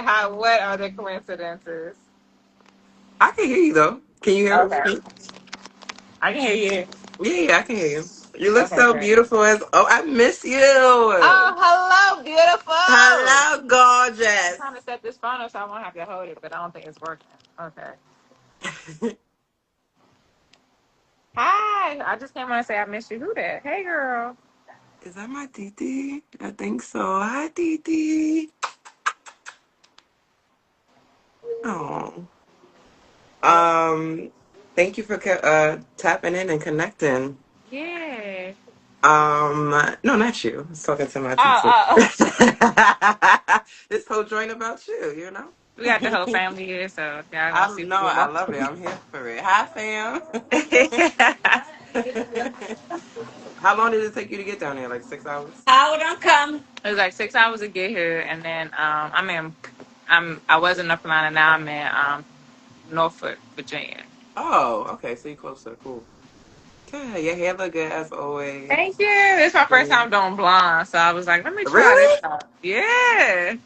How? What are the coincidences? I can hear you though. Can you hear Okay, me? I can hear you. Yeah, I can hear you. You look Okay, so great. beautiful as I miss you. Oh, hello, beautiful. Hello, I'm gorgeous. trying to set this phone up so I won't have to hold it, but I don't think it's working. Okay. Hi. I just came on to say I missed you. Who that? Hey, girl. Is that my Titi? I think so. Hi, Titi. Oh. Um. Thank you for tapping in and connecting. Yeah. No, not you. I was talking to my Oh, Titi. oh. This whole joint about you, know? We got the whole family here, so if y'all want to see No, what we're I love it. watching. I'm here for it. Hi, fam. How long did it take you to get down there? Like 6 hours? Howard, I'm coming. It was like 6 hours to get here, and then I was in North Carolina. Now I'm in Norfolk, Virginia. Oh, okay. So you closer. Cool. Yeah, your hair look good as always. Thank you. This is my first Mm. time doing blonde, so I was like, let me try this Really? out. Yeah,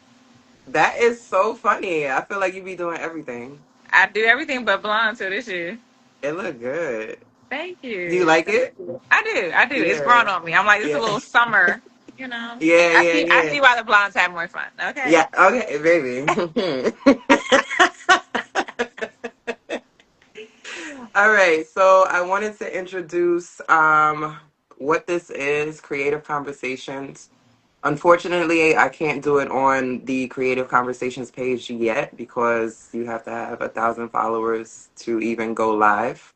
That is so funny. I feel like you be doing everything. I do everything but blonde till this year. It look good. Thank Do you you. like it? I do. I do. It's Yeah. grown on me. I'm like, it's a Yeah. little summer. You know. Yeah, I yeah, see. I yeah. see why the blondes have more fun. Okay. Yeah, okay, baby. All right, so I wanted to introduce what this is, Creative Conversations. Unfortunately, I can't do it on the Creative Conversations page yet because you have to have 1,000 followers to even go live.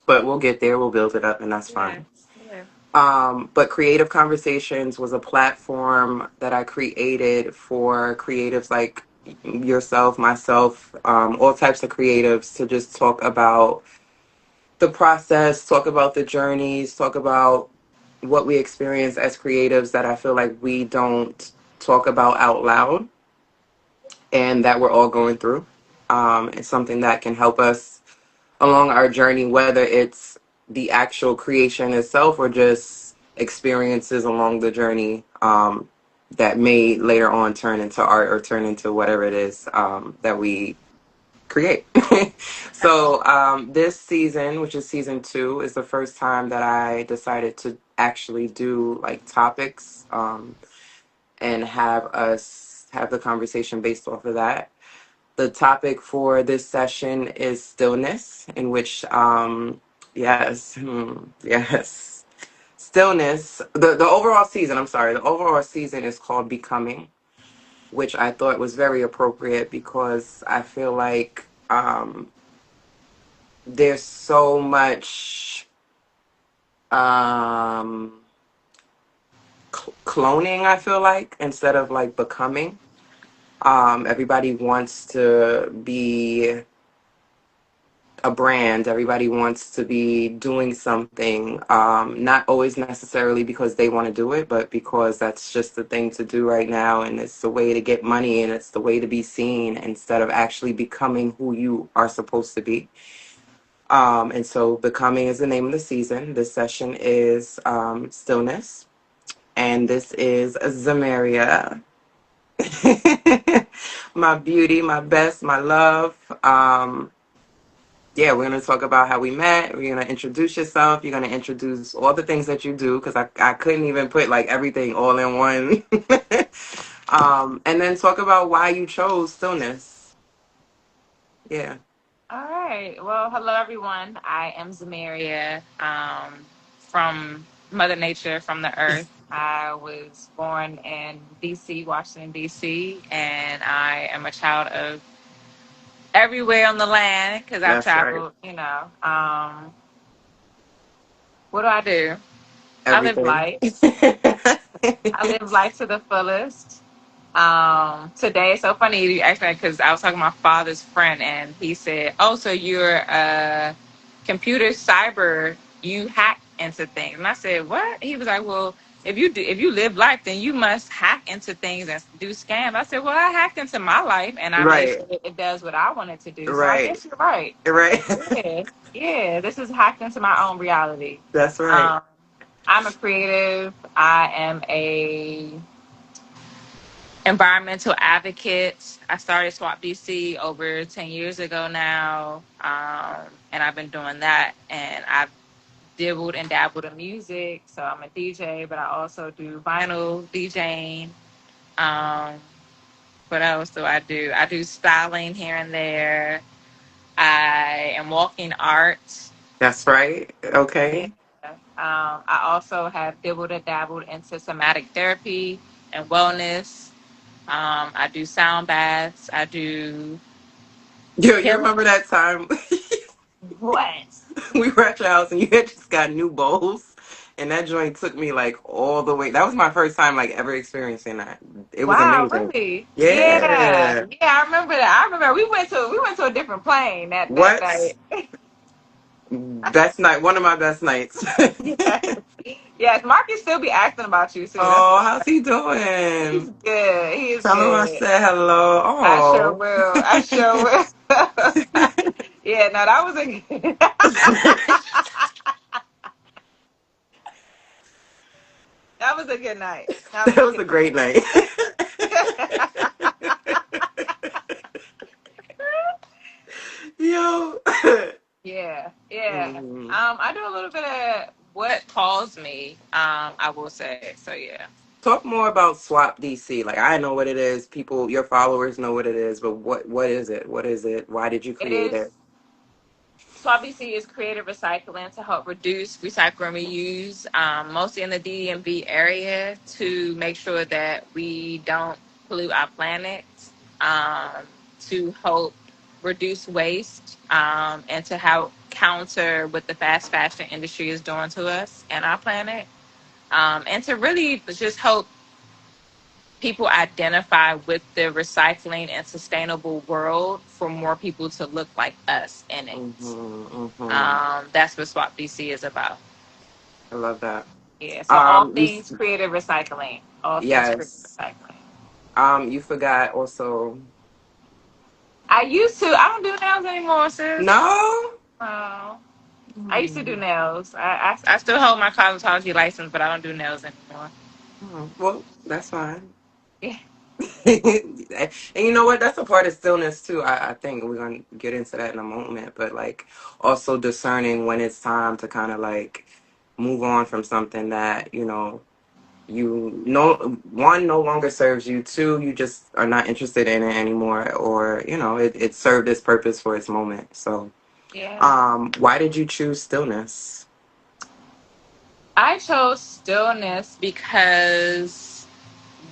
But we'll get there, we'll build it up, and that's Yeah. fine. Yeah. But Creative Conversations was a platform that I created for creatives like yourself, myself, all types of creatives to just talk about the process, talk about the journeys, talk about what we experience as creatives that I feel like we don't talk about out loud and that we're all going through. It's something that can help us along our journey, whether it's the actual creation itself or just experiences along the journey that may later on turn into art or turn into whatever it is that we create. So this season, which is season 2, is the first time that I decided to actually do like topics and have us have the conversation based off of that. The topic for this session is stillness, in which, yes, yes, stillness. The overall season, I'm sorry, the overall season is called Becoming, which I thought was very appropriate because I feel like there's so much um, cloning, I feel like, instead of like becoming. Everybody wants to be a brand. Everybody wants to be doing something, not always necessarily because they want to do it, but because that's just the thing to do right now. And it's the way to get money and it's the way to be seen instead of actually becoming who you are supposed to be. And so becoming is the name of the season. This session is Stillness. And this is Zsameria. My beauty, my best, my love. Yeah, we're going to talk about how we met. We're going to introduce yourself. You're going to introduce all the things that you do because I couldn't even put like everything all in one. And then talk about why you chose stillness. Yeah. All right. Well, hello everyone. I am Zsameria, from Mother Nature, from the Earth. I was born in DC, Washington, DC, and I am a child of everywhere on the land because I've That's right. traveled, you know. What do I do? I live Everything. life. I live life to the fullest. Today it's so funny you asked me because I was talking to my father's friend and he said, "Oh, so you're a computer cyber? You hack into things?" And I said, "What?" He was like, "Well, if you live life, then you must hack into things and do scams." I said, "Well, I hacked into my life and I made Right. sure that it does what I wanted to do. So I Right. guess you're right. Right. Yeah, yeah. This is hacked into my own reality. That's right. Um, I'm a creative. I am a environmental advocate. I started Swap DC over 10 years ago now, and I've been doing that. And I've dibbled and dabbled in music, so I'm a DJ, but I also do vinyl DJing. Um, what else do I do? I do styling here and there. I am walking art. That's right. Yeah. Okay. I also have dibbled and dabbled into somatic therapy and wellness. I do sound baths. I do Yo, you healing. remember that time What? we were at your house and you had just got new bowls? And that joint took me like all the way. That was my first time like ever experiencing that. It was Wow, amazing. really? Yeah, Yeah. yeah. I remember that. I remember we went to a different plane that What? night. Best night. One of my best nights. Yes, yes. Marcus still be asking about you too. That's Oh, what's how's up. he He's doing? good. He is Tell him I good. said hello. I sure Oh. will. I sure will. Yeah, no, that was a that was a good night. That That was a was good a great night. night. Yo. Yeah, yeah. Mhm. I do a little bit of what calls me. I will say. So yeah, Talk more about Swap DC. Like I know what it is. People, your followers know what it is, but what is it? What is it? Why did you it create is. it? So obviously, is creative recycling to help reduce, recycle, and reuse, mostly in the DMV area, to make sure that we don't pollute our planet, um, to help reduce waste, and to help counter what the fast fashion industry is doing to us and our planet, and to really just help people identify with the recycling and sustainable world for more people to look like us in it. Mm-hmm. That's what Swap DC is about. I love that. Yeah. So all You things creative recycling. All things creative yes. recycling. You forgot also. I used to. I don't do nails anymore, sis. No. Oh, I used to do Hmm. nails. I still hold my cosmetology license, but I don't do nails anymore. Oh, well, that's fine. Yeah. And you know what? That's a part of stillness too. I think we're gonna get into that in a moment. But like also discerning when it's time to kind of like move on from something that, you know, one no longer serves you, two, you just are not interested in it anymore, or, it served its purpose for its moment. So Yeah. why did you choose stillness? I chose stillness because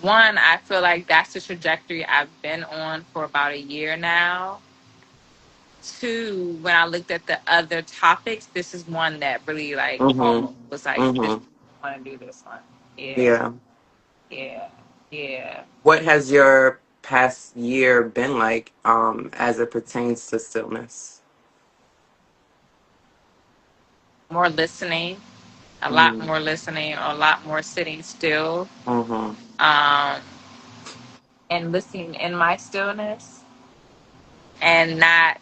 one, I feel like that's the trajectory I've been on for about a year now. Two, when I looked at the other topics, this is one that really like Mm-hmm. was like, this Mm-hmm. I want to do this one. Yeah, Yeah. yeah, yeah. What has your past year been like as it pertains to stillness? More listening, a lot Mm-hmm. more listening, a lot more sitting still, Mm-hmm. um, and listening in my stillness, and not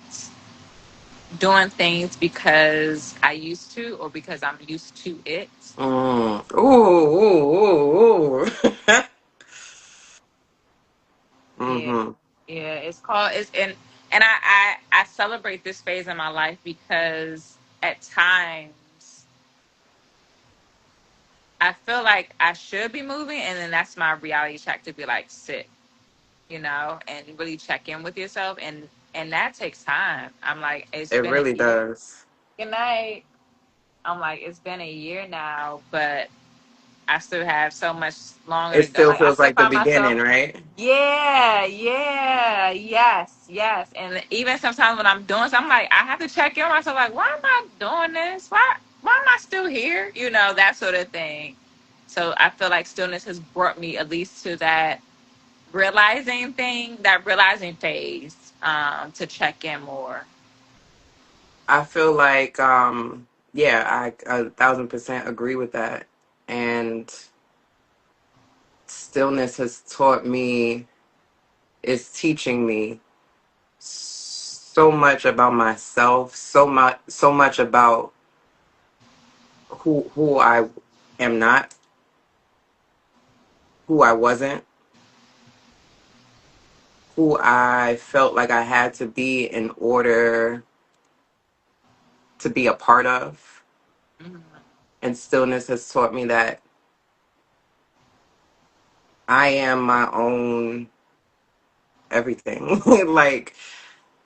doing things because I used to or because I'm used to it. Mm. Ooh, ooh, ooh, ooh. Yeah, Mm-hmm. yeah. It's called it's and I celebrate this phase in my life because at times I feel like I should be moving, and then that's my reality check to be like sit, and really check in with yourself, and that takes time. I'm like, it's It been a really year. does. Good night. I'm like, it's been a year now, but I still have so much longer It to go. still Like I feels still like the find beginning, myself. right? Yeah, yeah, yes, yes. And even sometimes when I'm doing something, I'm like, I have to check in on myself, like, why am I doing this? Why am I still here? That sort of thing. So I feel like stillness has brought me at least to that realizing phase, to check in more. I feel like, yeah, I 1,000% agree with that. And stillness has taught me, is teaching me so much about myself, so much about who I am not, who I wasn't, who I felt like I had to be in order to be a part of. Mhm. And stillness has taught me that I am my own everything. Like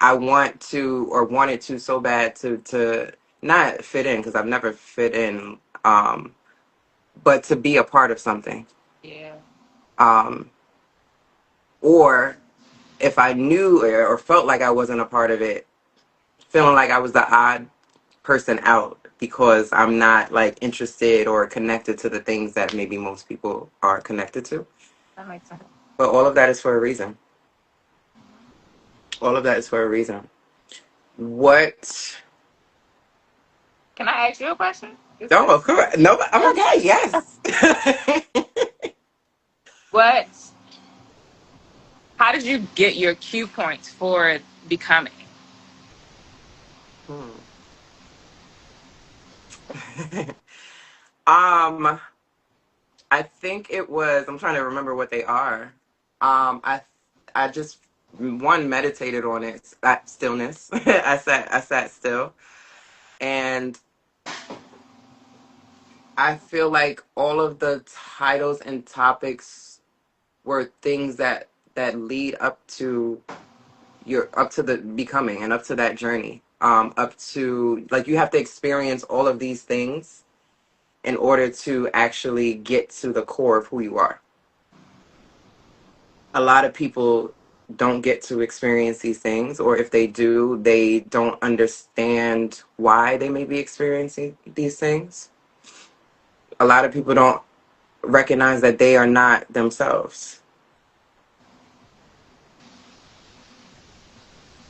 I want to or wanted to so bad to not fit in because I've never fit in, but to be a part of something. Yeah. Um, or if I knew or felt like I wasn't a part of it, feeling like I was the odd person out because I'm not like interested or connected to the things that maybe most people are connected to. That makes sense. But all of that is for a reason. All of that is for a reason. What? Can I ask you a question? Is Oh, of this course. No. Oh my God. Yes. what? How did you get your cue points for becoming? Hmm. um, I think it was. I'm trying to remember what they are. I just one meditated on it. That stillness. I sat still, and I feel like all of the titles and topics were things that lead up to the becoming and up to that journey. Up to like you have to experience all of these things in order to actually get to the core of who you are. A lot of people don't get to experience these things, or if they do, they don't understand why they may be experiencing these things. A lot of people don't recognize that they are not themselves.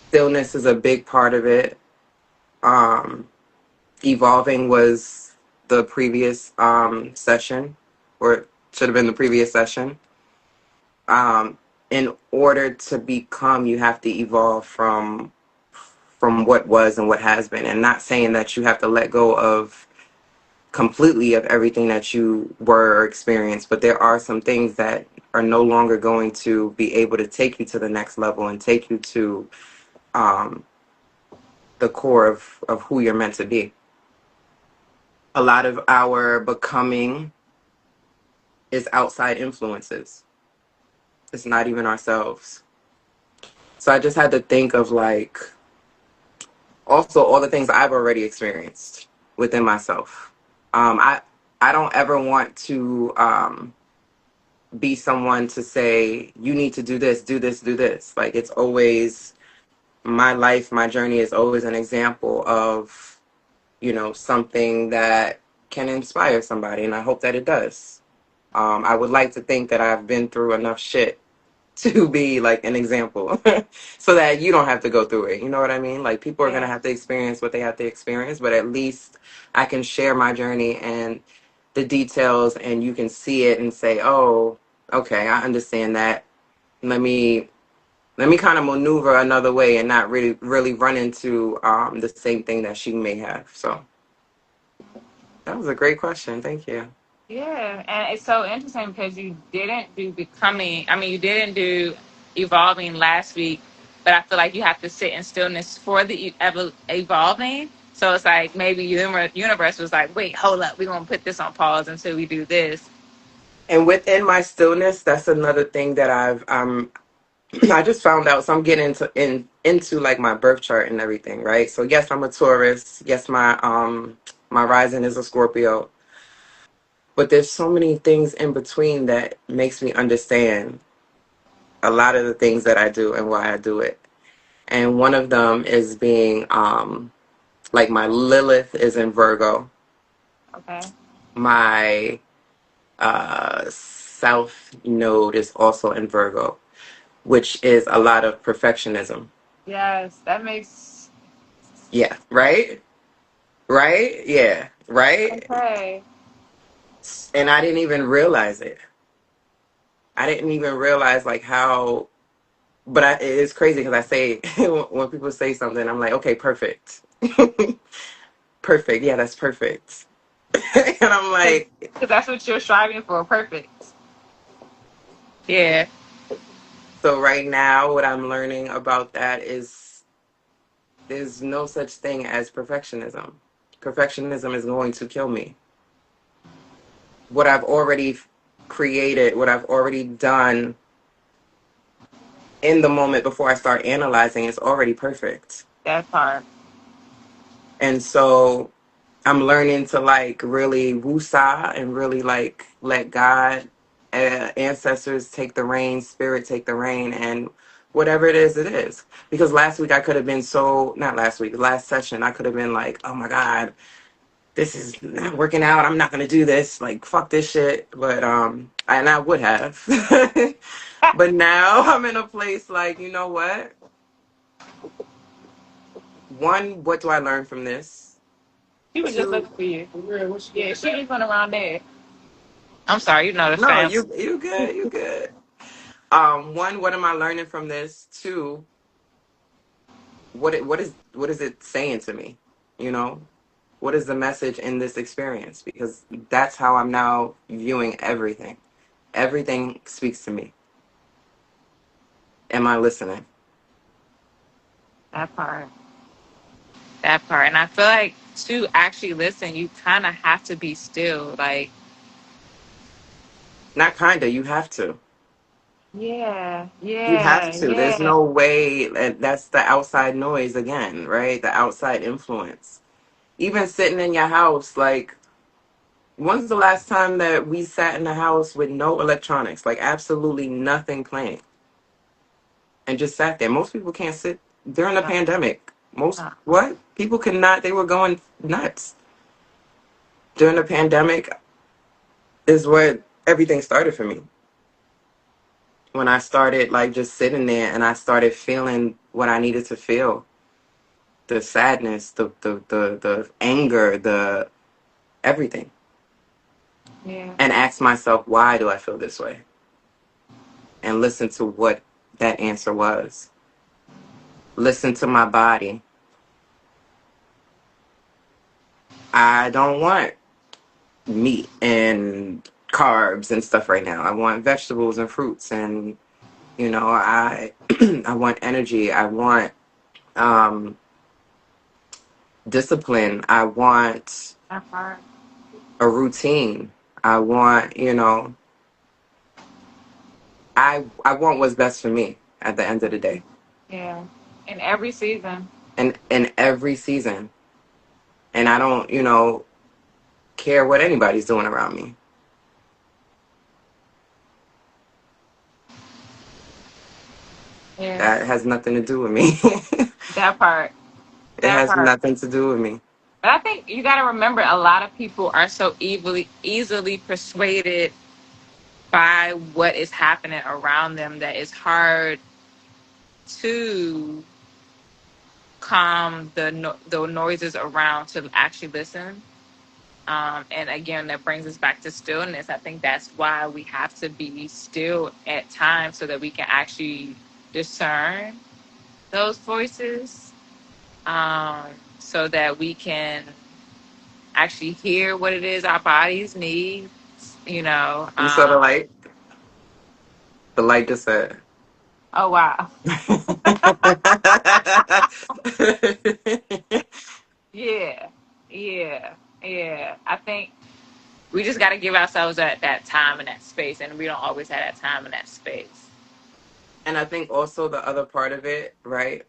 Stillness is a big part of it. Um, Evolving was the previous session, or it should have been the previous session. In order to become, you have to evolve from what was and what has been, and not saying that you have to let go of completely of everything that you were or experienced, but there are some things that are no longer going to be able to take you to the next level and take you to um, the core of who you're meant to be. A lot of our becoming is outside influences. It's not even ourselves. So I just had to think of like also all the things I've already experienced within myself. I don't ever want to be someone to say you need to do this, do this, do this. Like it's always my life, my journey is always an example of something that can inspire somebody, and I hope that it does. I would like to think that I've been through enough shit to be like an example so that you don't have to go through it. You know what I mean? Like people are going to Yeah. have to experience what they have to experience, but at least I can share my journey and the details and you can see it and say, "Oh, okay, I understand that. Let me kind of maneuver another way and not really run into the same thing that she may have." So, that was a great question. Thank you. Yeah, and it's so interesting because you didn't do becoming. I mean, you didn't do evolving last week, but I feel like you have to sit in stillness for the evolving. So it's like maybe universe was like, wait, hold up, we're gonna put this on pause until we do this. And within my stillness, that's another thing that I just found out. So I'm getting into like my birth chart and everything, right? So yes, I'm a Taurus. Yes, my rising is a Scorpio. But there's so many things in between that makes me understand a lot of the things that I do and why I do it. And one of them is being like my Lilith is in Virgo. Okay. My South node is also in Virgo, which is a lot of perfectionism. Yes, that makes Yeah, right? Right? Yeah, right? okay. And I didn't even realize it. I didn't even realize like how, but it's crazy because I say, when people say something, I'm like, okay, perfect. Perfect. Yeah, that's perfect. And I'm Because like, that's what you're striving for, perfect. Yeah. So right now, what I'm learning about that is there's no such thing as perfectionism. Perfectionism is going to kill me. What I've already created, what I've already done in the moment before I start analyzing is already perfect. That part. And so I'm learning to like really woosah and really like let God, ancestors take the reign, spirit take the reign, and whatever it is, it is. Because last week I could have been so, not last week, last session, I could have been like, oh my God, this is not working out. I'm not going to do this. Like, fuck this shit. But, and I would have. But now I'm in a place like, you know what? One, what do I learn from this? She was just Two, looking for you. Yeah, she just went around there. I'm sorry, you know the no, fam. you good, you good. One, what am I learning from this? Two, what is it saying to me? You know, what is the message in this experience? Because that's how I'm now viewing everything. Everything speaks to me. Am I listening? That part. That part. And I feel like to actually listen, you kind of have to be still. Like, Not kinda. You have to. yeah, You have yeah, to. There's yeah. no way. That's the outside noise again, right? The outside influence. Even sitting in your house, like, when's the last time that we sat in the house with no electronics, like absolutely nothing playing, and just sat there? Most people can't sit during the No, pandemic. Most no. what people could not. They were going nuts during the pandemic. Is what everything started for me. When I started like just sitting there and I started feeling what I needed to feel, the sadness, the anger, the everything, Yeah, and ask myself, why do I feel this way? And listen to what that answer was. Listen to my body. I don't want meat and carbs and stuff right now. I want vegetables and fruits, and I I want energy. I want um discipline. I want that part. a routine. I want, I want what's best for me at the end of the day. Yeah. In every season. And in every season. And I don't, care what anybody's doing around me. Yeah. That has nothing to do with me. That part. It That has part. nothing to do with me. But I think you got to remember a lot of people are so easily persuaded by what is happening around them that it's hard to calm the noises around to actually listen. And again, that brings us back to stillness. I think that's why we have to be still at times so that we can actually discern those voices, um, so that we can actually hear what it is our bodies need. You know. You saw the light? The light just said. Oh wow. Yeah. Yeah. Yeah. I think we just got to give ourselves that time and that space, and we don't always have that time and that space. And I think also the other part of it, right,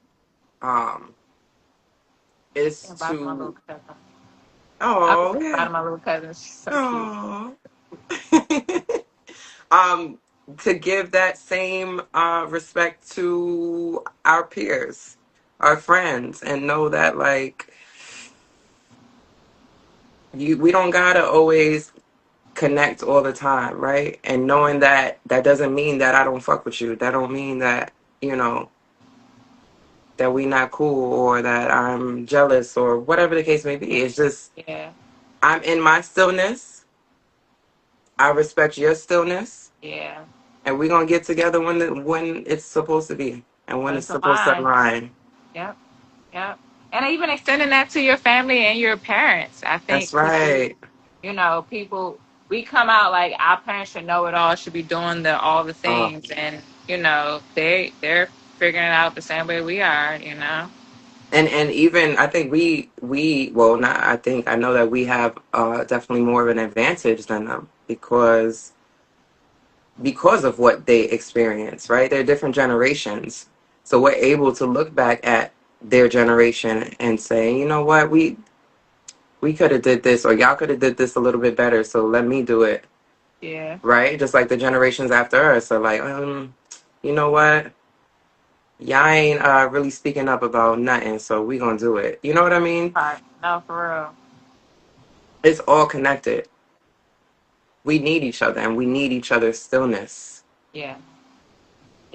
um, is Think about my little to, cousin. I was oh, thinking yeah. about my little cousin. She's so cute. Oh. um, to give that same respect to our peers, our friends, and know that like we don't gotta always connect all the time, right? And knowing that that doesn't mean that I don't fuck with you. That don't mean that you know that we not cool or that I'm jealous or whatever the case may be. It's just Yeah. I'm in my stillness. I respect your stillness, Yeah. and we're gonna get together when it's supposed to be and when But it's it's a supposed to line. align. Yep. Yep. And even extending that to your family and your parents. I That's think people, right. people, we come out like our parents should know it all, should be doing all the Oh, things. And they're figuring it out the same way we are. And even I think well, not I think, I know that we have definitely more of an advantage than them because of what they experience, right? They're different generations. So we're able to look back at their generation and say, you know what, we could have did this, or y'all could have did this a little bit better, so let me do it. Yeah. Right? Just like the generations after us are like, you know what? Y'all ain't really speaking up about nothing, so we gonna do it. You know what I mean? Right. No, for real. It's all connected. We need each other, and we need each other's stillness. Yeah.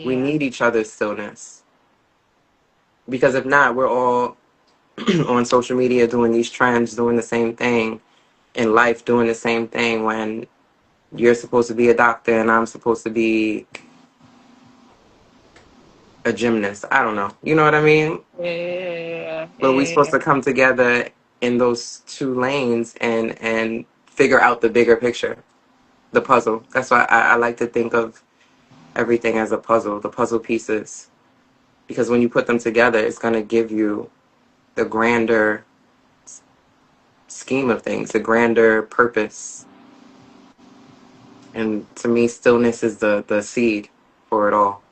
We Yeah. need each other's stillness. Because if not, we're all on social media doing these trends, doing the same thing, in life doing the same thing, when you're supposed to be a doctor and I'm supposed to be a gymnast. I don't know. You know what I mean? Yeah. But we're supposed Yeah. to come together in those two lanes and figure out the bigger picture, the puzzle. That's why I like to think of everything as a puzzle, the puzzle pieces. Because when you put them together, it's going to give you the grander scheme of things, the grander purpose. And to me, stillness is the seed for it all.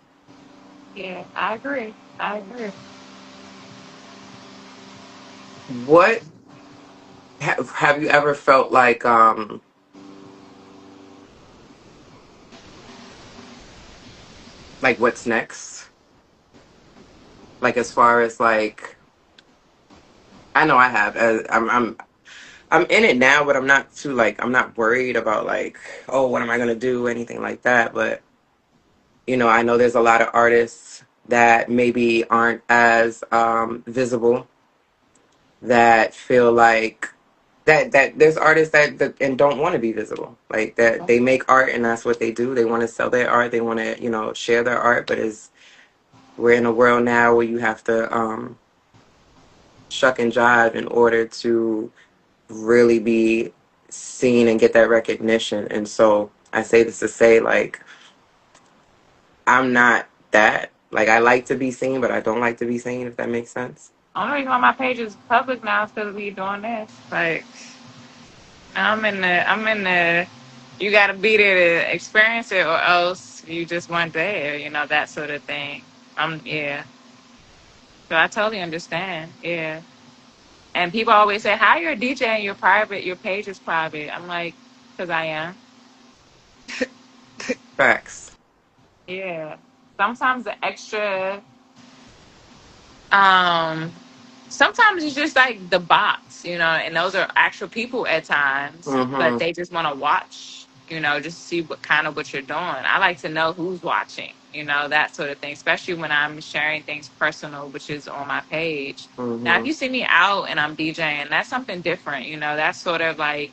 Yeah. I agree. I agree. What have you ever felt like what's next? Like as far as like, I know I have. I'm in it now, but I'm not too like, I'm not worried about like, oh, what am I gonna do, anything like that. But I know there's a lot of artists that maybe aren't as visible, that feel like that there's artists that and don't want to be visible, like that they make art and that's what they do. They want to sell their art, they want to share their art, but is we're in a world now where you have to shuck and jive in order to really be seen and get that recognition. And so I say this to say, like, I'm not that. Like, I like to be seen, but I don't like to be seen, if that makes sense. Only reason why my page is public now is because we doing this. Like, I'm in the. You got to be there to experience it, or else you just weren't there. That sort of thing. Yeah. So I totally understand. Yeah. And people always say, "How you're a DJ and you're private? Your page is private." I'm like, "Cause I am." Facts. Yeah. Sometimes the extra um sometimes it's just like the bots, and those are actual people at times, but Mm-hmm. they just want to watch, just see what you're doing. I like to know who's watching, that sort of thing, especially when I'm sharing things personal, which is on my page. Now, if Mm-hmm. you see me out and I'm DJing, that's something different, that's sort of like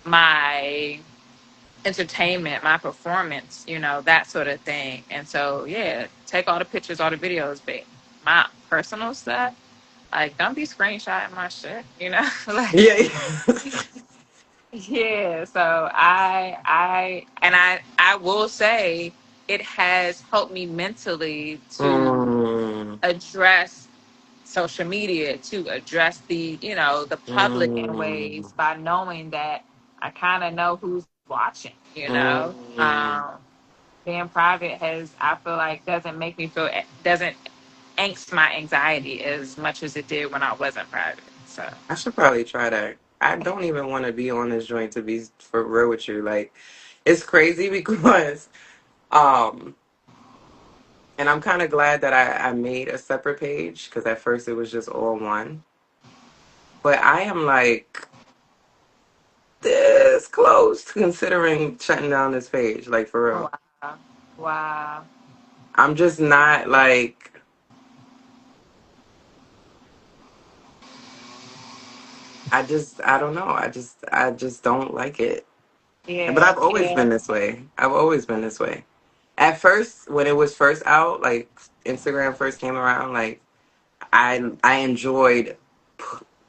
my entertainment, my performance, that sort of thing. And so, yeah, take all the pictures, all the videos, but my personal stuff, like, don't be screenshotting my shit, like, Yeah. Yeah. yeah. So I will say it has helped me mentally to Mm. address social media, to address the public in Mm. ways, by knowing that I kind of know who's watching, Mm. being private I feel like doesn't angst my anxiety as much as it did when I wasn't private. So I should probably try that. I don't even want to be on this joint, to be for real with you. Like, it's crazy because, um, and I'm kind of glad that I made a separate page, because at first it was just all one. But I am like this close to considering shutting down this page, like for real. wow, wow, I'm just not like, I don't know. I just don't like it. But yeah, I've always yeah, been this way. I've always been this way. At first, when it was first out, like Instagram first came around, like I enjoyed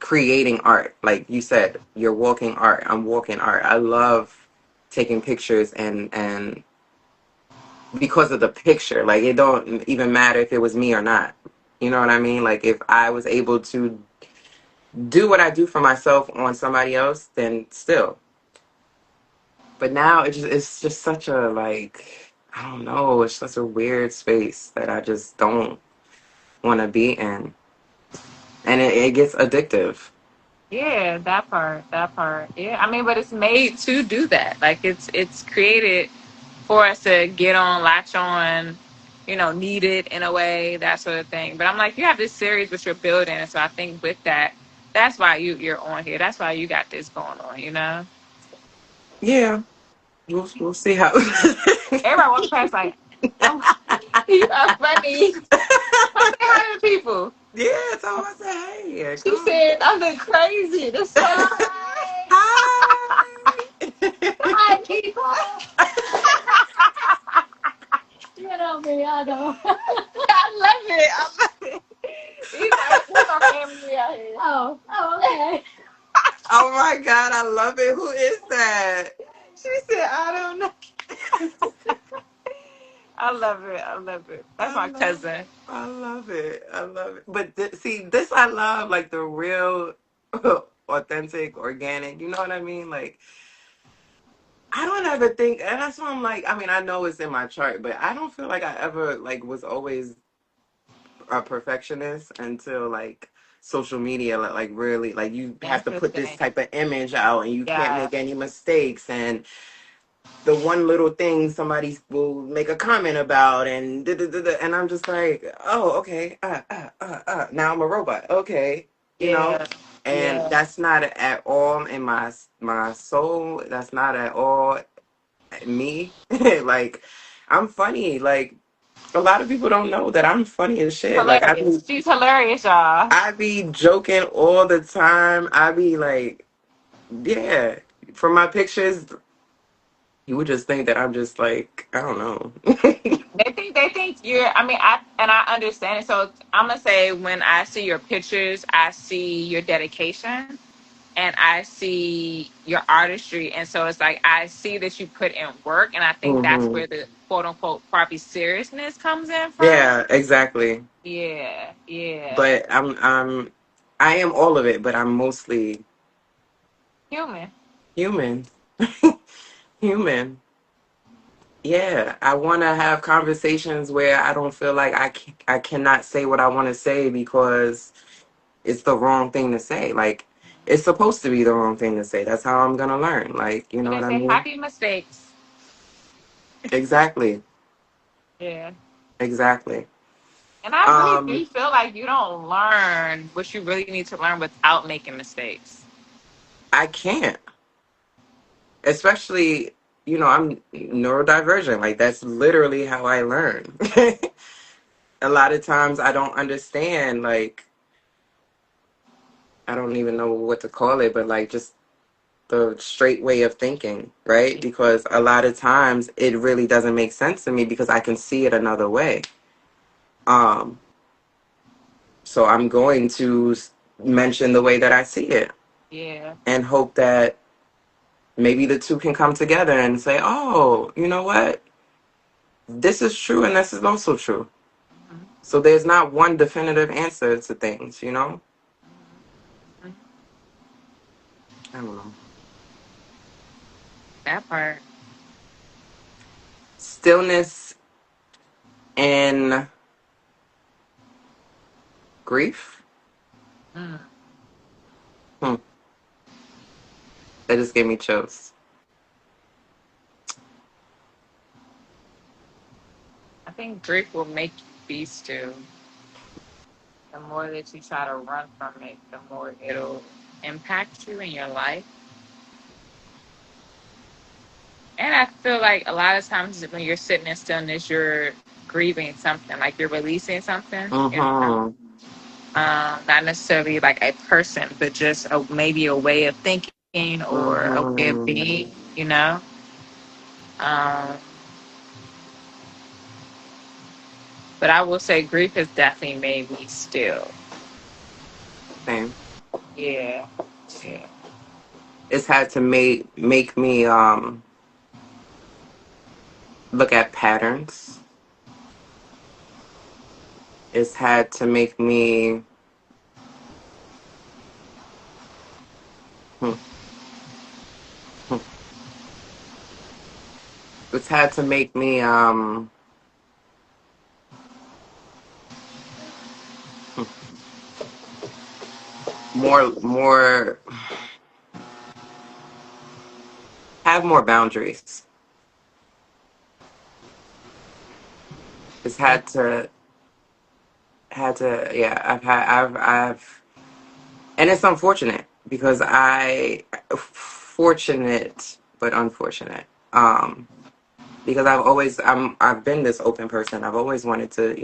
creating art. Like you said, you're walking art. I'm walking art. I love taking pictures and because of the picture. Like, it don't even matter if it was me or not. You know what I mean? Like, if I was able to do what I do for myself on somebody else, then still. But now it's just such a, like, I don't know, it's such a weird space that I just don't want to be in. And it gets addictive. Yeah, that part, that part. Yeah, I mean, but it's made to do that. Like it's created for us to get on, latch on, need it in a way, that sort of thing. But I'm like, you have this series which you're building, and so I think with that, that's why you're on here. That's why you got this going on. Yeah, we'll see how. Everybody walking past like, oh, you are funny. I say hi to people. Yeah, so I said, hey, She come said, I look crazy. The on. sign. Hi. Hi, people. You know me, I know. I love it. I love it. He's our family out here. Oh, okay. Oh my God, I love it. Who is that? She said, I don't know. I love it. I love it. That's I my love, cousin. I love it. I love it. But see, this I love, like the real, authentic, organic. You know what I mean? Like, I don't ever think, and that's why I'm like, I mean, I know it's in my chart, but I don't feel like I ever like was always a perfectionist until like social media, like really, like you have to put this Interesting. type of image out, and you can't Yeah. make any mistakes, and the one little thing somebody will make a comment about, and and I'm just like, oh, okay, now I'm a robot, okay, you know, Yeah. and Yeah. that's not at all in my soul. That's not at all me. Like, I'm funny. Like, a lot of people don't know that I'm funny as shit. Like, Hilarious. She's hilarious, y'all. I be joking all the time. I be like, yeah. From my pictures, you would just think that I'm just like, I don't know. They think you're. I mean, I understand it. So I'm gonna say when I see your pictures, I see your dedication, and I see your artistry, and so it's like I see that you put in work, and I think that's Hmm. where the quote unquote probably seriousness comes in from. Yeah, exactly. Yeah, yeah, But I am all of it, but I'm mostly human. human. Human. Yeah, I want to have conversations where I don't feel like I cannot say what I want to say because it's the wrong thing to say. Like, it's supposed to be the wrong thing to say. That's how I'm gonna learn. Like, you But know they what I say mean? happy mistakes. Exactly. Yeah, Exactly. and I really do Um, feel like you don't learn what you really need to learn without making mistakes. I can't. Especially, I'm neurodivergent. Like, that's literally how I learn. A lot of times I don't understand, like, I don't even know what to call it, but like just the straight way of thinking, right? Because a lot of times it really doesn't make sense to me because I can see it another way. Um, so I'm going to mention the way that I see it Yeah, and hope that maybe the two can come together and say, oh, you know what? This is true and this is also true. So there's not one definitive answer to things, you know? I don't know. that part. Stillness and grief. Mm. Hmm. That just gave me chills. I think grief will make you be still. The more that you try to run from it, the more it'll impact you in your life. And I feel like a lot of times when you're sitting in stillness, you're grieving something, like you're releasing something. Mm-hmm. Not necessarily like a person, but just maybe a way of thinking or a way of Mm-hmm. being. Um, but I will say grief has definitely made me still. Same. Yeah. Yeah. It's had to make me look at patterns. It's had to make me hmm, hmm. It's had to make me hmm, more have more boundaries. It's Yeah. had to yeah, I've and it's unfortunate because I fortunate but unfortunate. Because I've been this open person. I've always wanted to,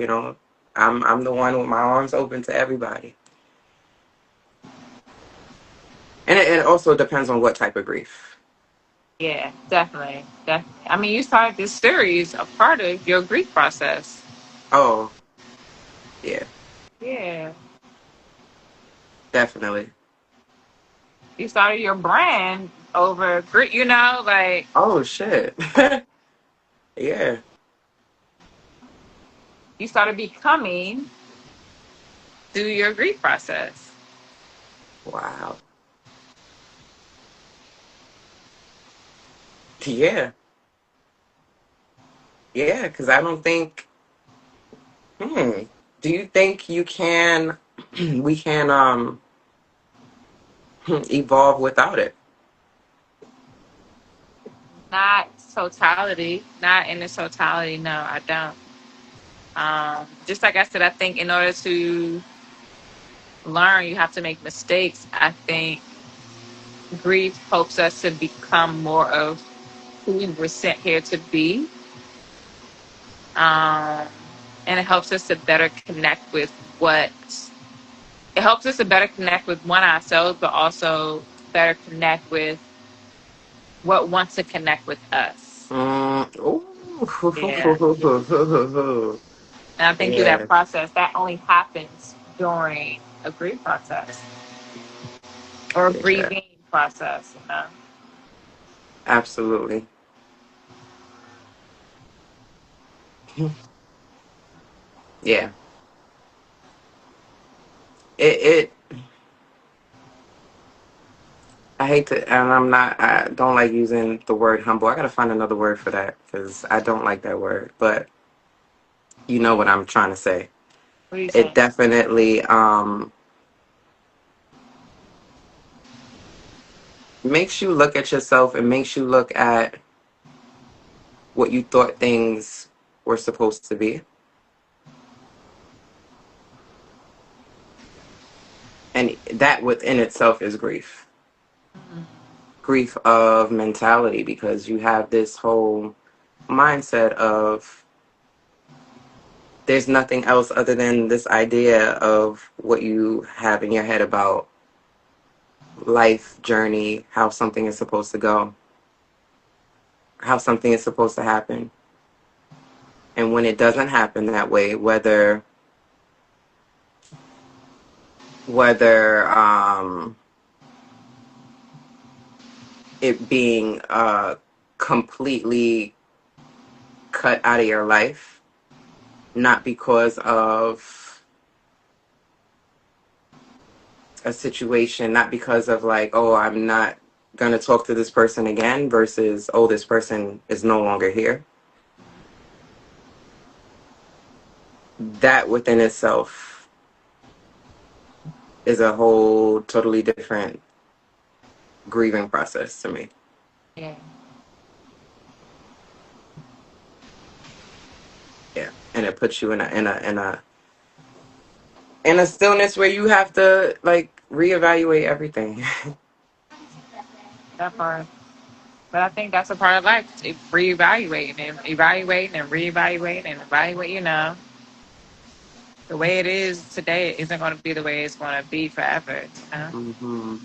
I'm the one with my arms open to everybody. And it also depends on what type of grief. Yeah, definitely. Definitely. I mean, you started this series a part of your grief process. Oh, yeah, Yeah. definitely. You started your brand over grief, you know, like Oh shit. Yeah. you started becoming through your grief process. Wow. Yeah. Yeah, because I don't think hmm. Do you think you can we can evolve without it? Not totality, not in its totality. No, I don't. Just like I said, I think in order to learn, you have to make mistakes. I think grief helps us to become more of who we were sent here to be. Um, and it helps us to better connect with what it helps us to better connect with one ourselves, but also better connect with what wants to connect with us. Ooh. Yeah. And I think through that Yeah. process, that only happens during a grief process or a Yeah. grieving process, you know? Absolutely. Yeah. It I hate to, and I don't like using the word humble. I gotta find another word for that because I don't like that word, but you know what I'm trying to say. What do you It say? definitely makes you look at yourself and makes you look at what you thought things were supposed to be. And that within itself is grief. Mhm. Grief of mentality because you have this whole mindset of there's nothing else other than this idea of what you have in your head about life journey, how something is supposed to go, how something is supposed to happen. And when it doesn't happen that way, whether it being completely cut out of your life, not because of a situation, not because of like, oh, I'm not gonna talk to this person again versus, oh, this person is no longer here. That within itself is a whole totally different grieving process to me. Yeah. Yeah. And it puts you in a stillness where you have to like reevaluate everything. That part. But I think that's a part of life. Reevaluating and evaluating and reevaluating and evaluate, you know. The way it is today isn't going to be the way it's going to be forever, you know? Hmm.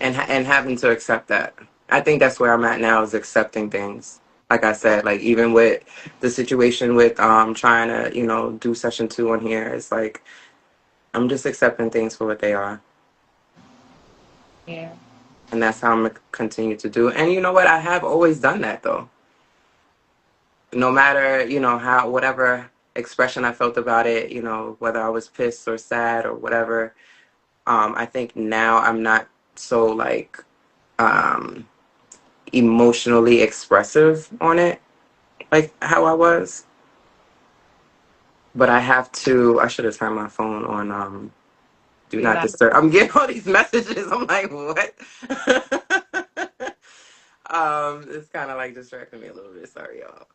And having to accept that. I think that's where I'm at now is accepting things. Like I said, like even with the situation with trying to, do session 2 on here, it's like I'm just accepting things for what they are. Yeah. And that's how I'm gonna continue to do. And you know what? I have always done that though. no matter, how, whatever expression I felt about it, whether I was pissed or sad or whatever, I think now I'm not so like um, emotionally expressive on it, like how I was. But I should have turned my phone on do Do not not. disturb. I'm getting all these messages. I'm like, what? It's kind of like distracting me a little bit. Sorry, y'all.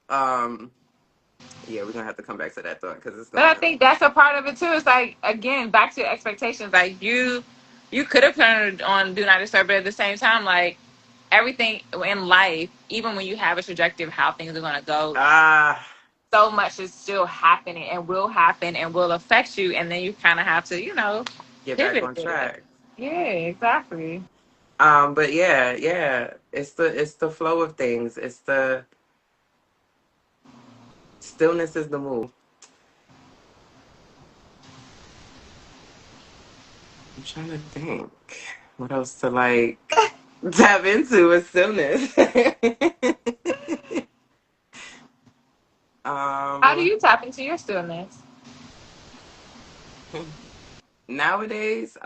Yeah, we're gonna have to come back to that thought because it's But I gonna. think that's a part of it too. It's like, again, back to your expectations. Like you could have turned on Do Not Disturb, but at the same time, like everything in life, even when you have a trajectory of how things are gonna go, Ah, so much is still happening and will happen and will affect you, and then you kind of have to, get back pivot on with it. track. Yeah, exactly. But yeah, it's the flow of things. It's the stillness is the move. I'm trying to think what else to like tap into with stillness. How do um, you tap into your stillness? Nowadays,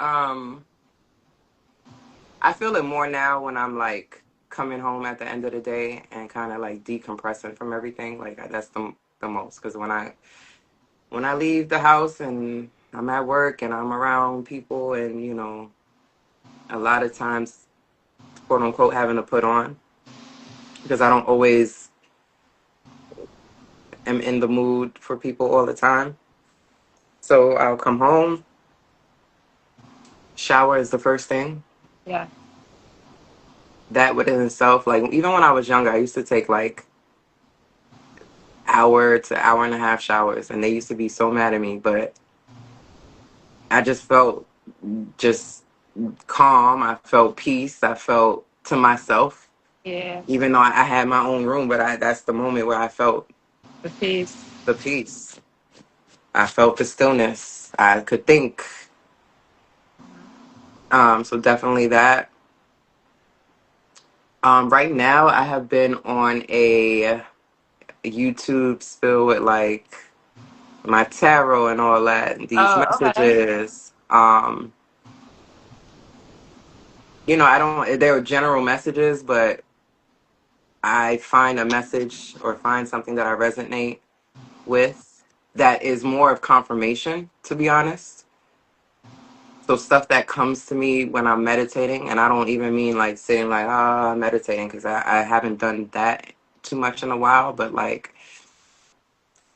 I feel it more now when I'm like coming home at the end of the day and kind of like decompressing from everything. Like that's the most because when I leave the house and I'm at work and I'm around people and a lot of times quote unquote having to put on because I don't always am in the mood for people all the time. So I'll come home, shower is the first thing. Yeah. That within itself, like even when I was younger, I used to take like hour to hour and a half showers and they used to be so mad at me, but I just felt just calm. I felt peace. I felt to myself, Yeah. even though I had my own room, but that's the moment where I felt The peace. the peace. I felt the stillness. I could think. So definitely that. Right now I have been on a YouTube spill with like my tarot and all that, and these Oh, okay. messages. I don't, they're general messages, but I find a message or find something that I resonate with that is more of confirmation, to be honest. So stuff that comes to me when I'm meditating, and I don't even mean like sitting like, meditating, because I haven't done that too much in a while, but like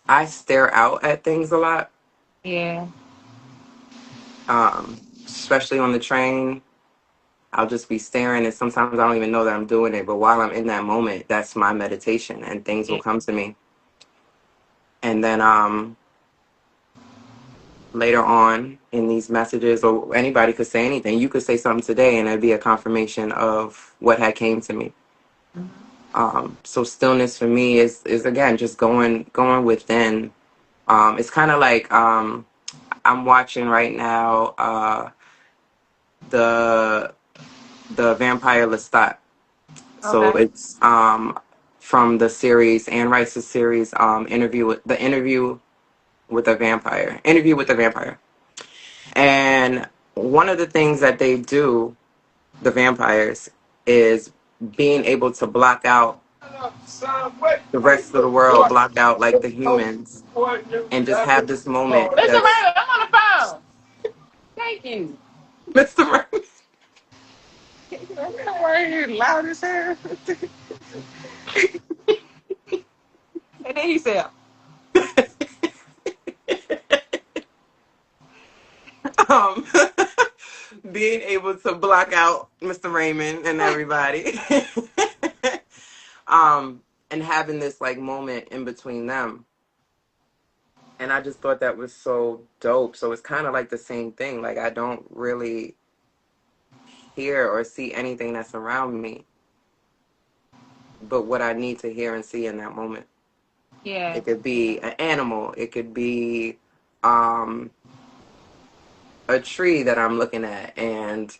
I stare out at things a lot, Yeah. especially on the train. I'll just be staring, and sometimes I don't even know that I'm doing it. But while I'm in that moment, that's my meditation, and things will Yeah. come to me. And then later on in these messages, or anybody could say anything. You could say something today, and it'd be a confirmation of what had came to me. So stillness for me is again just going within. It's kind of like I'm watching right now the Vampire Lestat. So Okay. it's from the series. Anne writes the series interview with the vampire, and one of the things that they do, the vampires, is being able to block out the rest of the world, block out like the humans, and just have this moment Mr. that's Raymond, I'm on the phone. Thank you. Mr. Right. Don't worry, you loud as hell. And then he said, um, being able to block out Mr. Raymond and everybody, um, and having this like moment in between them. And I just thought that was so dope. So it's kind of like the same thing. Like I don't really hear or see anything that's around me, but what I need to hear and see in that moment. yeah. It could be an animal. It could be um, a tree that I'm looking at, and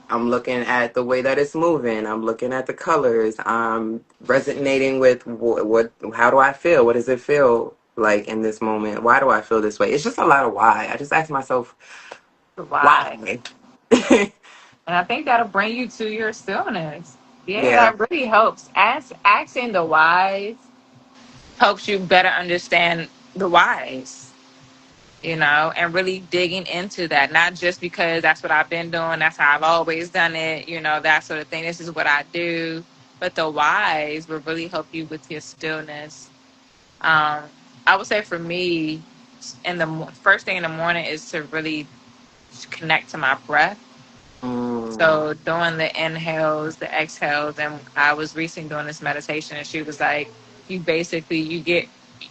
I'm looking at the way that it's moving. I'm looking at the colors. I'm resonating with what how do I feel? What does it feel like in this moment? Why do I feel this way? It's just a lot of why. I just ask myself, Why? why? And I think that'll bring you to your stillness. Yeah, Yeah. that really helps. Asking the whys helps you better understand the whys, and really digging into that. Not just because that's what I've been doing, that's how I've always done it, that sort of thing. This is what I do. But the whys will really help you with your stillness. Um, I would say for me, in the first thing in the morning is to really connect to my breath. Mm, So doing the inhales, the exhales, and I was recently doing this meditation, and she was like, you get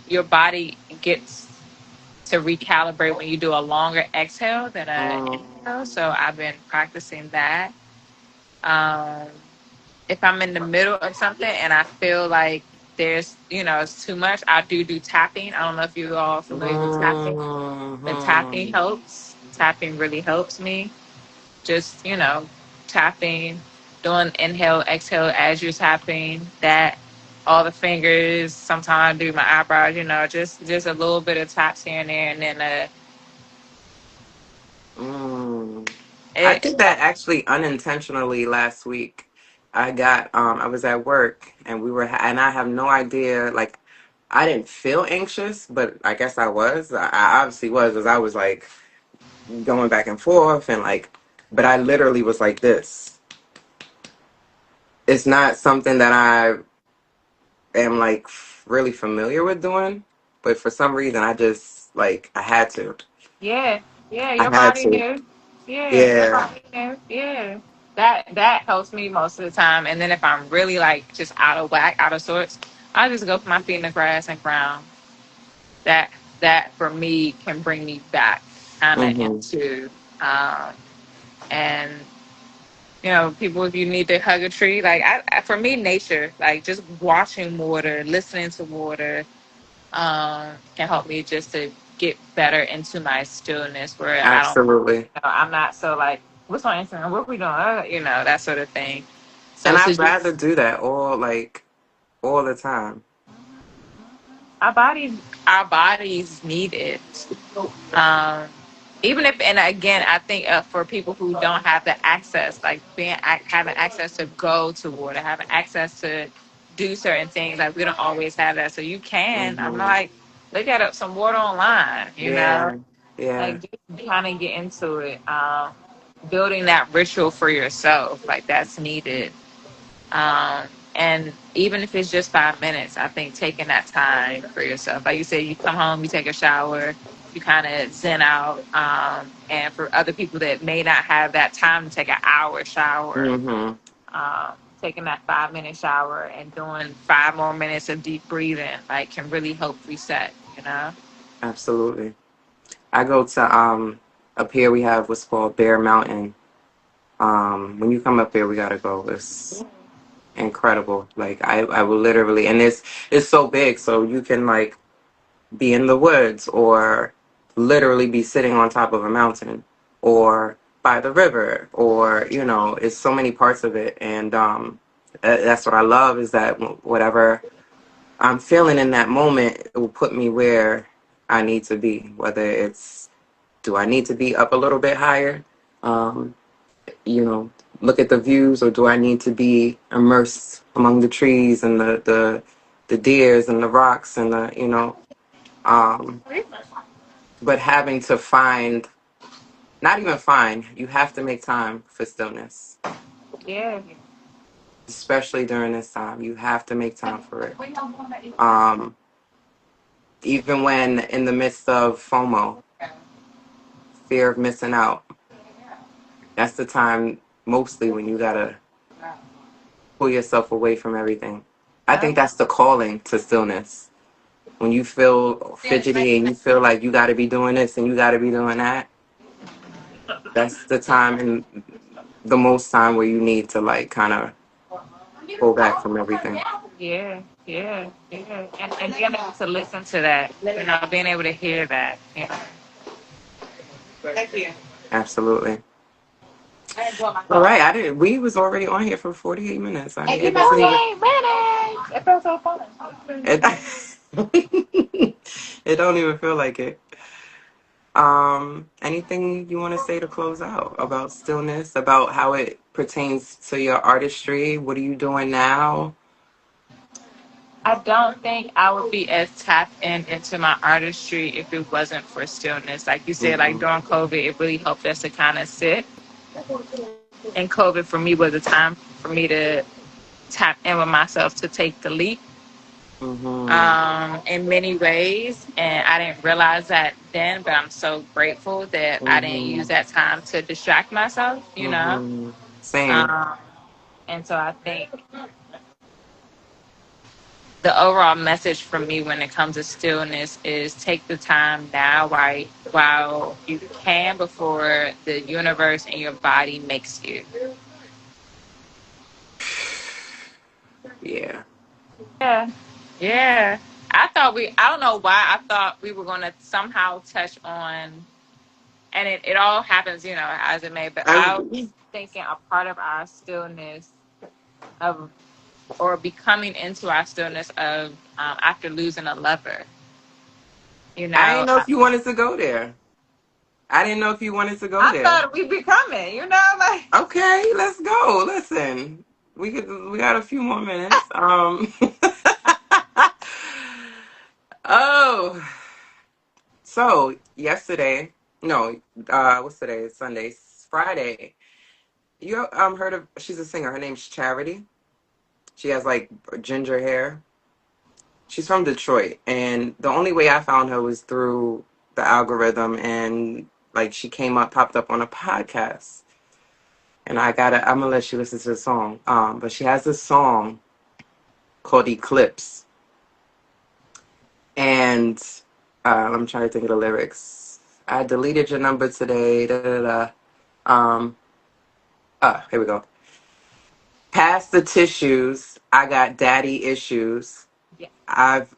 your body gets to recalibrate when you do a longer exhale than a inhale. mm, So I've been practicing that. Um, if I'm in the middle of something and I feel like there's, it's too much, I do tapping. I don't know if you all are familiar with tapping. The tapping mm, helps. Tapping really helps me. Just, tapping, doing inhale, exhale as you're tapping, that all the fingers. Sometimes I do my eyebrows, just a little bit of taps here and there, and then mm. I it did that actually unintentionally last week. I was at work and and I have no idea, like, I didn't feel anxious, but I guess I was. I obviously was, as I was like going back and forth and like, but I literally was like this. It's not something that I am like really familiar with doing, but for some reason I just like, I had to. yeah, yeah, I your had body to. knew. Yeah, your Yeah. body knew. Yeah. That helps me most of the time. And then if I'm really like just out of whack, out of sorts, I just go put my feet in the grass and ground. That for me can bring me back kind of Hmm. into um and people, if you need to hug a tree, like for me, nature, like just watching water, listening to water, can help me just to get better into my stillness where Absolutely. I'm not so like, what's on Instagram? What we doing? That sort of thing. So And to I'd rather just do that all the time. our bodies, our bodies need it. Um, Even if, and again, I think for people who don't have the access, like having access to go to water, having access to do certain things, like we don't always have that. So you can. I'm Hmm. like, look at some water online. Yeah. Yeah. Like just kind of get into it. Building that ritual for yourself, like that's needed. And even if it's just 5 minutes, I think taking that time for yourself, like you said, you come home, you take a shower, you kind of zen out. And for other people that may not have that time to take an hour shower, Hmm. taking that 5 minute shower and doing 5 more minutes of deep breathing, like can really help reset. Absolutely. I go to up here we have what's called Bear Mountain. When you come up here we gotta go. It's incredible. Like I will literally, and it's so big so you can like be in the woods or literally be sitting on top of a mountain or by the river or it's so many parts of it. And that's what I love is that whatever I'm feeling in that moment, it will put me where I need to be, whether it's, do I need to be up a little bit higher, um, you know look at the views, or do I need to be immersed among the trees and the deers and the rocks and the um but having to find, not even find, you have to make time for stillness, Yeah, especially during this time. You have to make time for it. Um, Even when in the midst of FOMO, fear of missing out, that's the time mostly when you gotta pull yourself away from everything. I yeah, think that's the calling to stillness. When you feel fidgety and you feel like you gotta be doing this and you gotta be doing that, that's the time and the most time where you need to like kind of pull back from everything. yeah, yeah, yeah. And being able to listen to that, being able to hear that. Absolutely. All right, I didn't. We was already on here for 48 minutes. I didn't. It doesn't even. 48 minutes. It feels so fun. It, it don't even feel like it. Anything you want to say to close out about stillness, about how it pertains to your artistry? What are you doing now? I don't think I would be as tapped into my artistry if it wasn't for stillness. Like you said, like Mm-hmm. during COVID, it really helped us to kind of sit. And COVID for me was a time for me to tap in with myself to take the leap Mm-hmm. in many ways. And I didn't realize that then, but I'm so grateful that I didn't use Mm-hmm. that time to distract myself, you know? Mm-hmm. Same. Um, and so I think the overall message from me when it comes to stillness is take the time now while you can before the universe and your body makes you. Yeah. Yeah. Yeah. I don't know why I thought we were going to somehow touch on, and it all happens, as it may, but I, I was thinking a part of our stillness of, or becoming into our stillness of after losing a lover, you I know. didn't know if you wanted to go there. I didn't know if you wanted to go I there. thought we'd be coming, like. Okay, let's go. Listen, we got a few more minutes. Oh, so yesterday, no, what's today? It's Sunday, Friday. You heard of? She's a singer. Her name's Charity. She has like ginger hair. She's from Detroit, and the only way I found her was through the algorithm, and like she popped up on a podcast, and I'm gonna let you listen to the song. But she has this song called Eclipse, and I'm trying to think of the lyrics. I deleted your number today. Da, da, da. Um, Here we go. Pass the tissues. I got daddy issues. Yeah. I've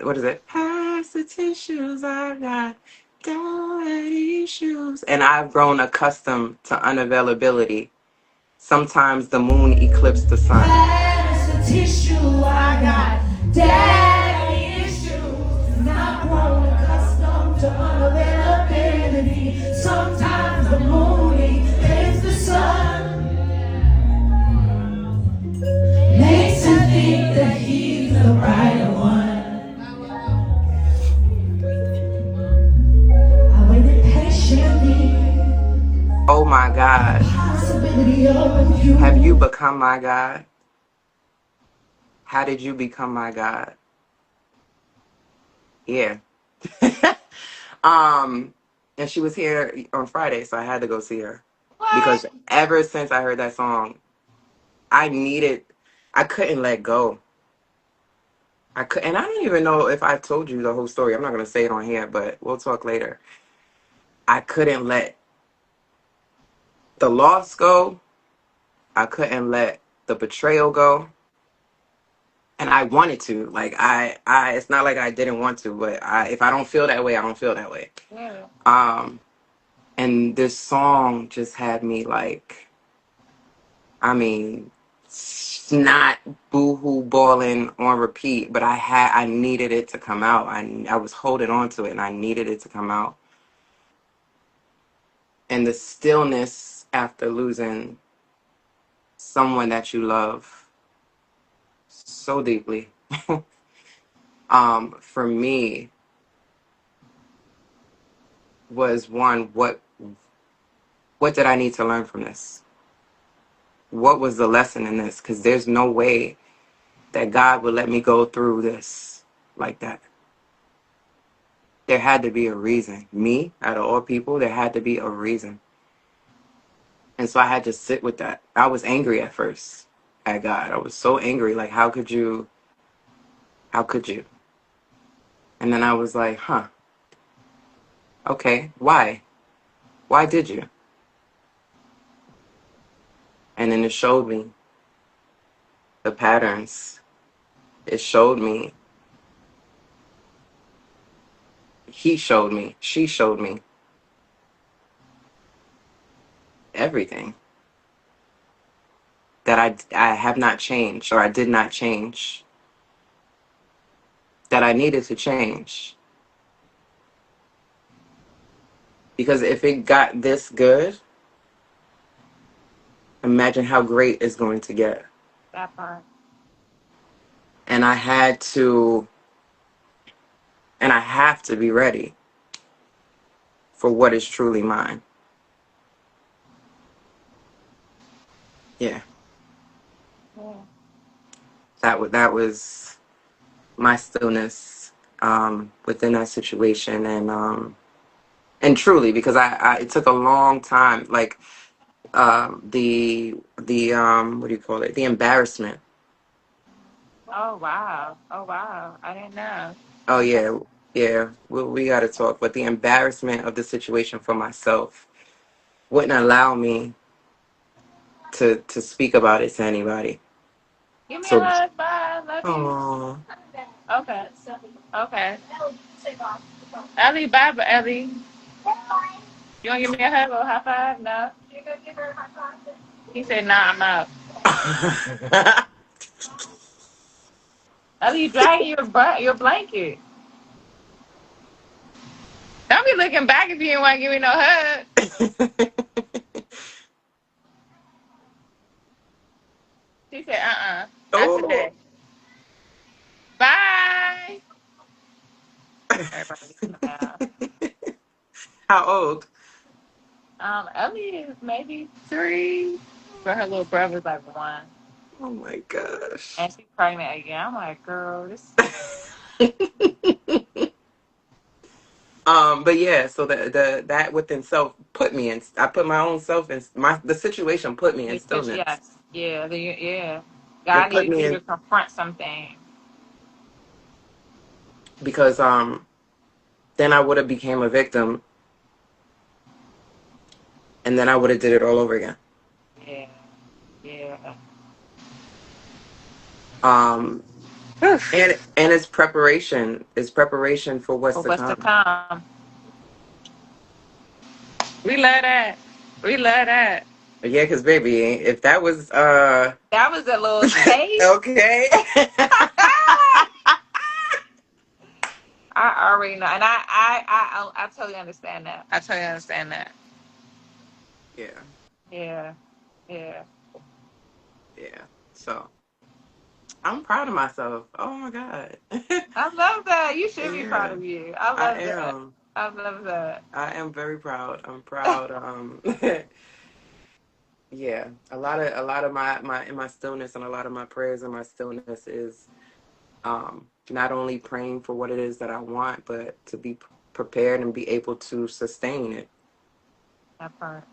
what is it? Pass the tissues. I got daddy issues, and I've grown accustomed to unavailability. Sometimes the moon eclipsed the sun. Pass the tissue, I got daddy issues. Not grown accustomed to unavailability. Sometimes the moon is the sun. Makes him think that he's the right one. I waited patiently. Oh my God. Possibility of you. Have you become my God? How did you become my God? Yeah. um, and she was here on Friday, so I had to go see her. What? Because ever since I heard that song, I needed I couldn't let go. And I don't even know if I told you the whole story. I'm not gonna say it on here, but we'll talk later. I couldn't let the loss go. I couldn't let the betrayal go. And I wanted to. Like it's not like I didn't want to, but if I don't feel that way, I don't feel that way. Yeah. Um and this song just had me like, I mean, not boohoo bawling on repeat, but I needed it to come out. I was holding on to it and I needed it to come out. And the stillness after losing someone that you love so deeply. For me was one, what did I need to learn from this? What was the lesson in this? Because there's no way that God would let me go through this like that. There had to be a reason. Me, out of all people, there had to be a reason. And so I had to sit with that. I was angry at first at God. I was so angry. Like, how could you? How could you? And then I was like, huh, okay, why? Why did you? And then it showed me the patterns. It showed me, he showed me, she showed me everything that I have not changed, or I did not change, that I needed to change. Because if it got this good, imagine how great it's going to get. That part. And I have to be ready for what is truly mine. Yeah. Yeah. That was my stillness within that situation, and truly, because I it took a long time, like the what do you call it, the embarrassment. Oh wow. Oh wow. I didn't know. Oh Okay. yeah, yeah, we got to talk, but the embarrassment of the situation for myself wouldn't allow me to speak about it to anybody. Give me a So hug. Bye. Love you. oh, Okay. Okay. Ellie, bye, but Ellie. You want to give me a hug or a high five? No. He said, nah, I'm out. Ellie, you dragging your blanket. Don't be looking back if you didn't want to give me no hug. She said, not oh. today. Bye. Everybody coming out. How old? Ellie is maybe 3, but her little brother's like 1. Oh my gosh. And she's pregnant again. I'm like, girl, this. But yeah, so the that within self put me in. I put my own self in the situation put me in stillness. Yes. Yeah. Yeah. It God put needed me you in to confront something. because then I would have became a victim, and then I would have did it all over again. Yeah. Yeah. Um, and it's preparation. It's preparation for what's For to what's to come. come. We love that. We love that. Yeah, because baby, if that was That was a little taste. okay. I already know, and I totally understand that. I totally understand that. Yeah, Yeah, yeah. yeah. So I'm proud of myself. Oh my god. I love that. You should be proud Yeah, of you. I I love that. am. I love that. I am very proud. I'm proud. Yeah. A lot of my stillness, and a lot of my prayers and my stillness is not only praying for what it is that I want, but to be prepared and be able to sustain it. That part.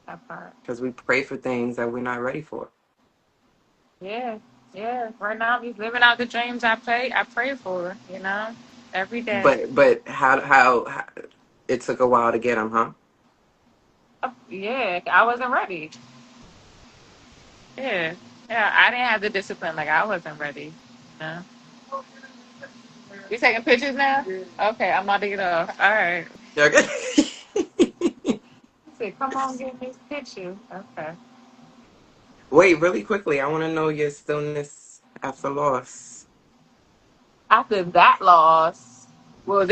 That part. Because we pray for things that we're not ready for. Yeah, yeah. Right now, I'm just living out the dreams I pray for. Every day. But how it took a while to get them, huh? Yeah, I wasn't ready. Yeah, yeah. I didn't have the discipline. Like I wasn't ready. You You taking pictures now? Okay, I'm about to get off. All right. Okay. He said, "Come on, get this picture." Okay. Wait, really quickly, I want to know your stillness after loss. After that loss, well,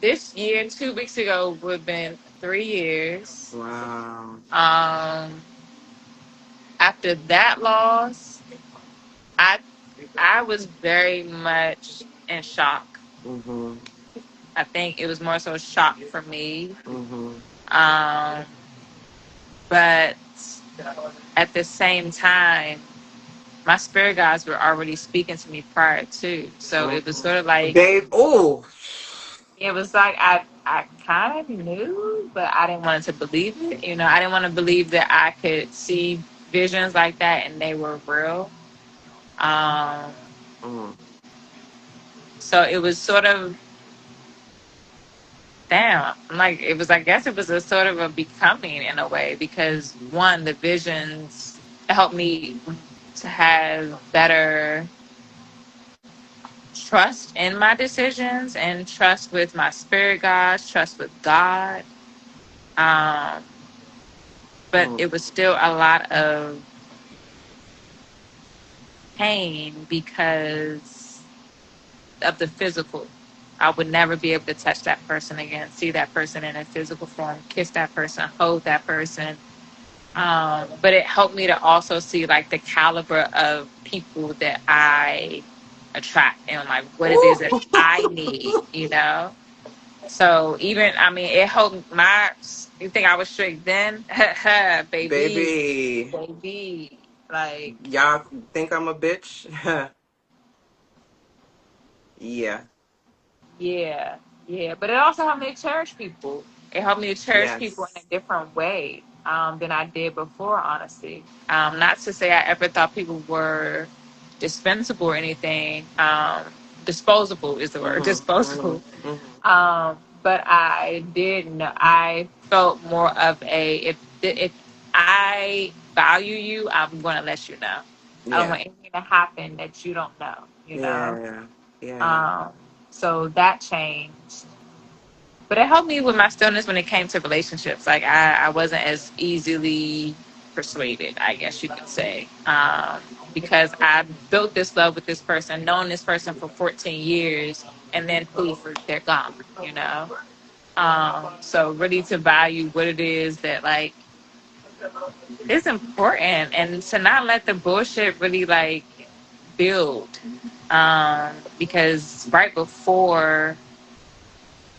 this year, 2 weeks ago would have been 3 years. Wow. Um, After that loss, I I was very much in shock. Mm-hmm. I think it was more so shock for me. Mm-hmm. Um, but at the same time, my spirit guides were already speaking to me prior to. So it was sort of like Babe, oh. it was like I kind of knew, but I didn't want to believe it. I didn't want to believe that I could see visions like that and they were real. Um, Mm. so it was sort of damn, like it was. I guess it was a sort of a becoming in a way because one, the visions helped me to have better trust in my decisions and trust with my spirit guides, trust with God. Um, but it was still a lot of pain because of the physical. I would never be able to touch that person again, see that person in a physical form, kiss that person, hold that person. But it helped me to also see like the caliber of people that I attract and like what it is that I need, you know? So even, I mean, it helped you think I was strict then? Baby, Baby, baby. Like, y'all think I'm a bitch? Yeah. yeah, yeah. But it also helped me to cherish people. It helped me to cherish people in a Yes. different way than I did before, honestly. Not to say I ever thought people were dispensable or anything. Disposable is the word, disposable. But I did know, I felt more of a, if I value you, I'm going to let you know. I don't Yeah. want anything to happen that you don't know, you know? Yeah. Yeah. Um, so that changed. But it helped me with my stillness when it came to relationships. Like I wasn't as easily persuaded, I guess you could say. Because I built this love with this person, known this person for 14 years, and then poof, they're gone, you know? So really to value what it is that like is important and to not let the bullshit really like build. Because right before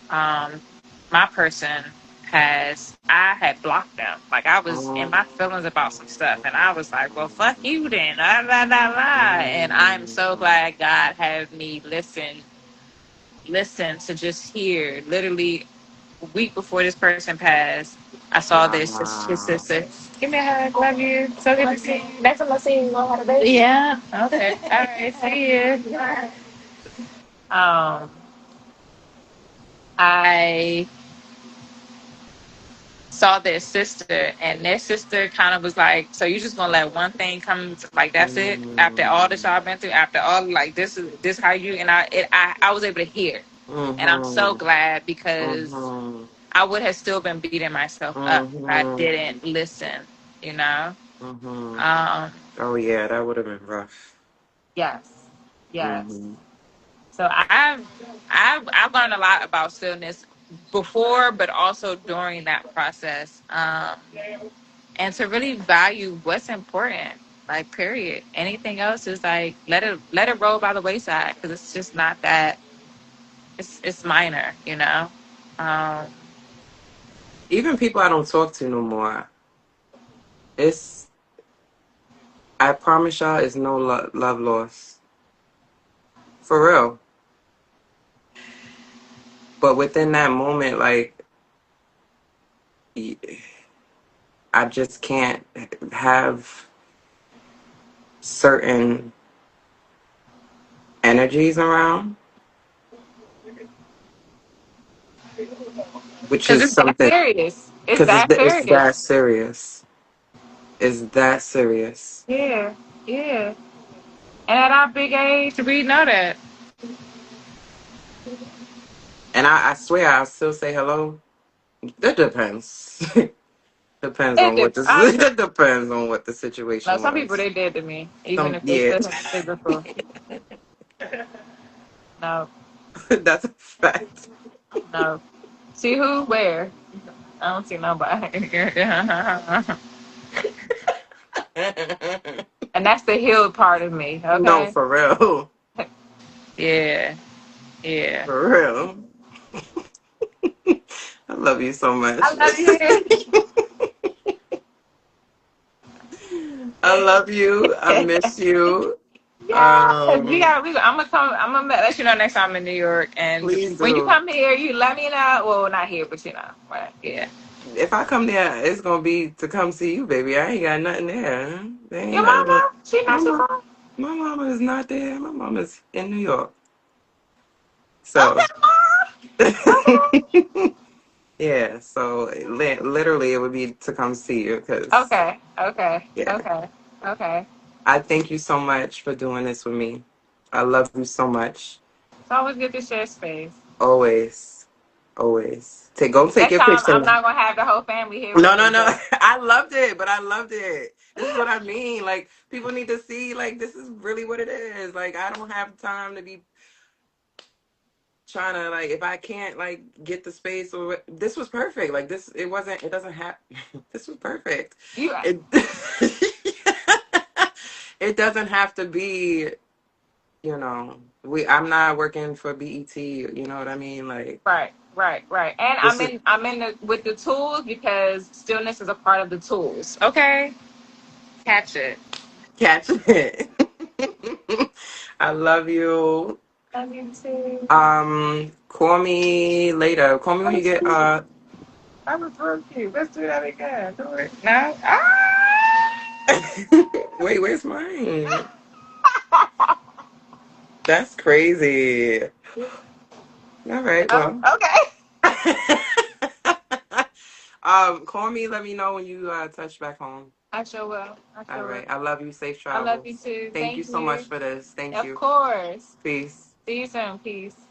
um, my person I had blocked them. Like I was in my feelings about some stuff, and I was like, "Well, fuck you then." La, la, la, la. And I'm so glad God had me listen to just hear. Literally, a week before this person passed, I saw this. His Wow. sister. Give me a hug. Love you. So good to see you. Next time I see you, you know how to do. Yeah. Okay. All right. See you. Um, I saw their sister, and their sister kind of was like, "So you just gonna let one thing come? Like that's it? After all that y'all been through, after all like this how you?" And I was able to hear, and I'm so Mm-hmm. glad because Mm-hmm. I would have still been beating myself up if I Mm-hmm. didn't listen. You know? Mm-hmm. Um, Oh yeah, that would have been rough. yes, yes. Mm-hmm. So I've learned a lot about stillness before, but also during that process. And to really value what's important, like period. Anything else is like let it roll by the wayside because it's just not that. It's minor, you know. Um, Even people I don't talk to no more. It's I promise y'all, it's no love loss for real. But within that moment, like y- I just can't have certain energies around, which because is it's that something serious. It's because that it's that serious. serious. It's that serious. Yeah, yeah. And at our big age, we know that. And I swear I'll still say hello. It depends. Depends It on what did. this I it depends on what the no. situation Some people was. they did to me, even Some if they yeah. still have physical. No, That's a fact. no. See who? Where? I don't see nobody. And that's the healed part of me. No, Okay. for real. Yeah. Yeah. For real. I love you so I much. love you. I love you. I miss you. Yes, we got. I'm gonna come. I'm gonna let you know next time I'm in New York, and Please when you do. come here, you let me know. Well, not here, but you know, right? Yeah. If I come there, it's gonna be to come see you, baby. I ain't got nothing there. There ain't Your nothing to. mama? She My not too mom, far. my mama is not there. My mama's in New York. Okay, So, mom. yeah. So literally, it would be to come see you because, Okay. Okay. yeah. Okay. Okay. I thank you so much for doing this with me. I love you so much. It's always good to share space. Always. Always. Take Next your time, picture. I'm not gonna have the whole family here with No, no, me, no. but I loved it, but I loved it. This is what I mean. Like, people need to see, like, this is really what it is. Like, I don't have time to be trying to, like, if I can't, like, get the space or this was perfect. Like, it doesn't have, this was perfect. you It, it doesn't have to be, I'm not working for BET, you know what I mean? Like, right. And this is I'm in the with the tools because stillness is a part of the tools. Okay, catch it. catching it. I love you. Love you too. Call me later. Call me when you That's get cute. That was real cute. Let's do that again. Do it. No. Ah! wait, where's mine? That's crazy. All right, well. Okay. Call me, let me know when you touch back home. I sure will. I All sure will. right. I love you. Safe I love you travels. too. Thank you Thank so much you. for this. Thank Of you. course. Peace. See you soon. Peace.